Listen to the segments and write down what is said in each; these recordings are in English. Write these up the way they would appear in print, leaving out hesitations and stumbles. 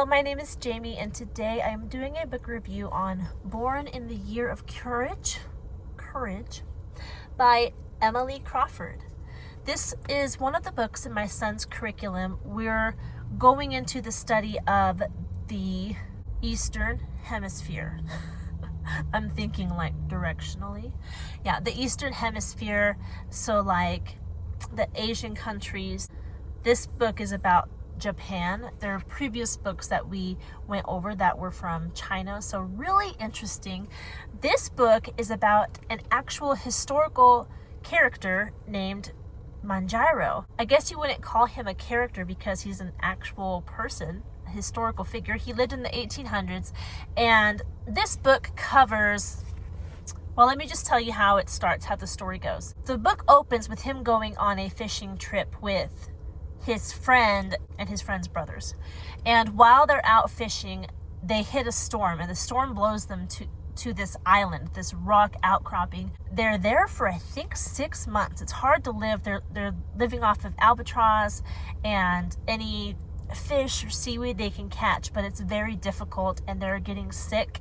Hello, my name is Jamie, and today I'm doing a book review on Born in the Year of Courage by Emily Crofford. This is one of the books in my son's curriculum. We're going into the study of the Eastern Hemisphere. I'm thinking like directionally. Yeah, the Eastern Hemisphere, so like the Asian countries. This book is about Japan. There are previous books that we went over that were from China, so really interesting. This book is about an actual historical character named Manjiro. I guess you wouldn't call him a character because he's an actual person, a historical figure. He lived in the 1800s, and this book covers, well, let me just tell you how it starts, how the story goes. The book opens with him going on a fishing trip with his friend and his friend's brothers. And while they're out fishing, they hit a storm, and the storm blows them to this island, this rock outcropping. They're there for, I think, 6 months. It's hard to live. They're living off of albatross and any fish or seaweed they can catch, but it's very difficult, and they're getting sick.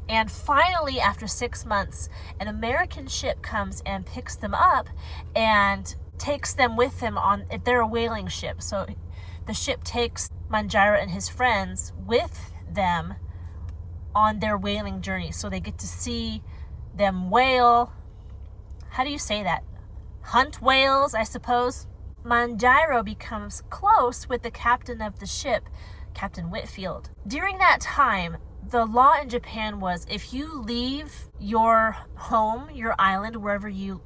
And finally, after 6 months, an American ship comes and picks them up and takes them with them on, they're a whaling ship. So the ship takes Manjiro and his friends with them on their whaling journey. So they get to see them whale. How do you say that? Hunt whales, I suppose. Manjiro becomes close with the captain of the ship, Captain Whitfield. During that time, the law in Japan was if you leave your home, your island, wherever you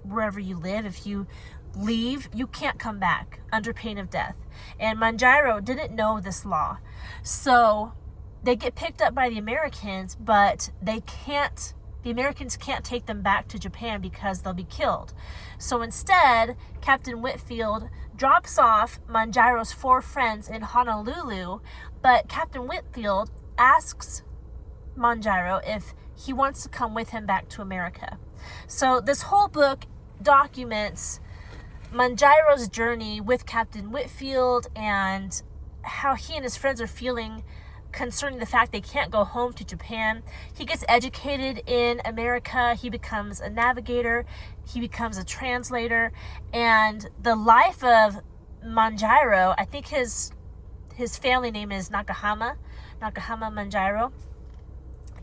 live, if you leave, you can't come back under pain of death. And Manjiro didn't know this law. So they get picked up by the Americans, but the Americans can't take them back to Japan because they'll be killed. So instead, Captain Whitfield drops off Manjiro's 4 friends in Honolulu, but Captain Whitfield asks Manjiro if he wants to come with him back to America. So this whole book documents Manjiro's journey with Captain Whitfield and how he and his friends are feeling concerning the fact they can't go home to Japan. He gets educated in America. He becomes a navigator. He becomes a translator. And the life of Manjiro, I think his family name is Nakahama Manjiro,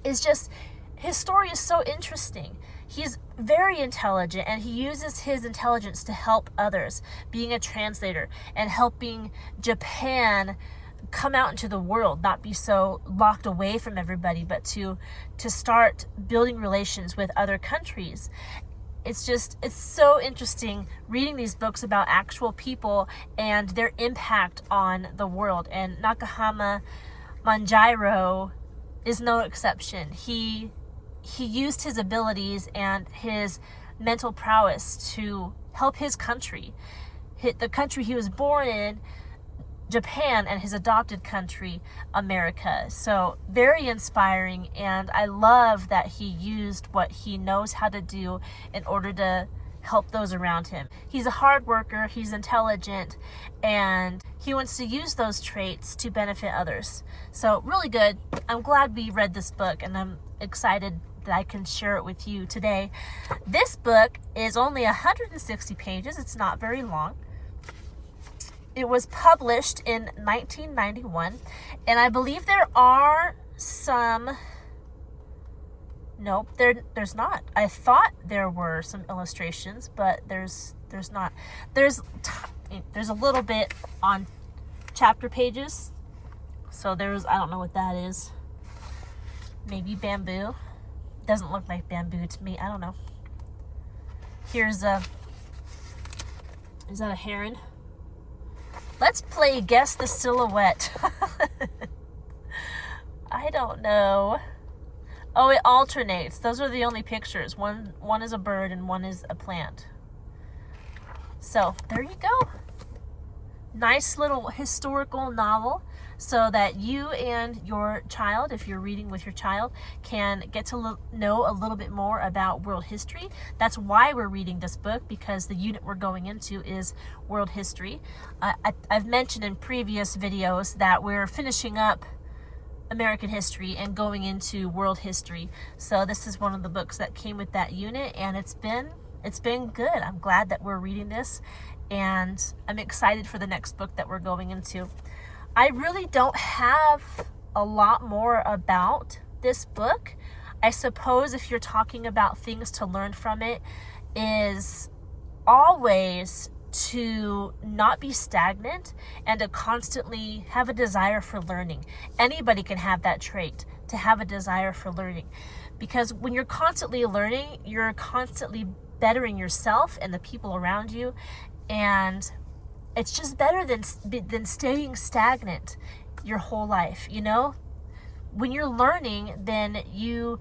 is just, his story is so interesting. He's very intelligent, and he uses his intelligence to help others, being a translator and helping Japan come out into the world, not be so locked away from everybody, but to start building relations with other countries. It's so interesting reading these books about actual people and their impact on the world. And Nakahama Manjiro is no exception. He used his abilities and his mental prowess to help his country, the country he was born in, Japan, and his adopted country, America. So very inspiring, and I love that he used what he knows how to do in order to help those around him. He's a hard worker, he's intelligent, and he wants to use those traits to benefit others. So really good. I'm glad we read this book, and I'm excited that I can share it with you today. This book is only 160 pages. It's not very long. It was published in 1991, and I believe there are some, nope, there's not. I thought there were some illustrations, but there's not. There's a little bit on chapter pages. So I don't know what that is. Maybe bamboo. Doesn't look like bamboo to me. I don't know. Is that a heron? Let's play Guess the Silhouette. I don't know. Oh, it alternates. Those are the only pictures. One is a bird and one is a plant. So there you go. nice little historical novel so that you and your child, if you're reading with your child, can get to know a little bit more about world history. That's why we're reading this book, because the unit we're going into is world history. I've mentioned in previous videos that we're finishing up American history and going into world history. So this is one of the books that came with that unit, and it's been good. I'm glad that we're reading this, and I'm excited for the next book that we're going into. I really don't have a lot more about this book. I suppose if you're talking about things to learn from it, is always to not be stagnant and to constantly have a desire for learning. Anybody can have that trait, to have a desire for learning, because when you're constantly learning, you're constantly bettering yourself and the people around you, and it's just better than staying stagnant your whole life. You know, when you're learning, then you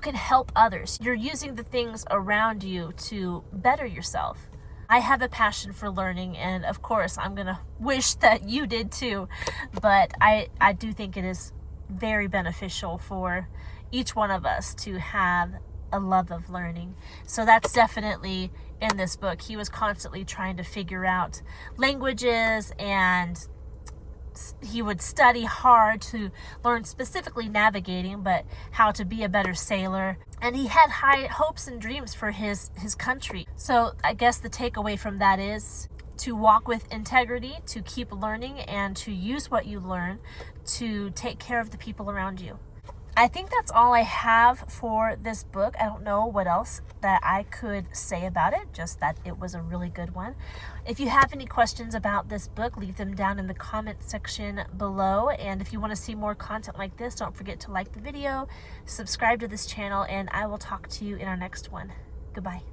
can help others. You're using the things around you to better yourself. I have a passion for learning, and of course I'm gonna wish that you did too, but I do think it is very beneficial for each one of us to have a love of learning. So that's definitely in this book. He was constantly trying to figure out languages, and he would study hard to learn specifically navigating, but how to be a better sailor. And he had high hopes and dreams for his country. So I guess the takeaway from that is to walk with integrity, to keep learning, and to use what you learn to take care of the people around you. I think that's all I have for this book. I don't know what else that I could say about it, just that it was a really good one. If you have any questions about this book, leave them down in the comment section below. And if you want to see more content like this, don't forget to like the video, subscribe to this channel, and I will talk to you in our next one. Goodbye.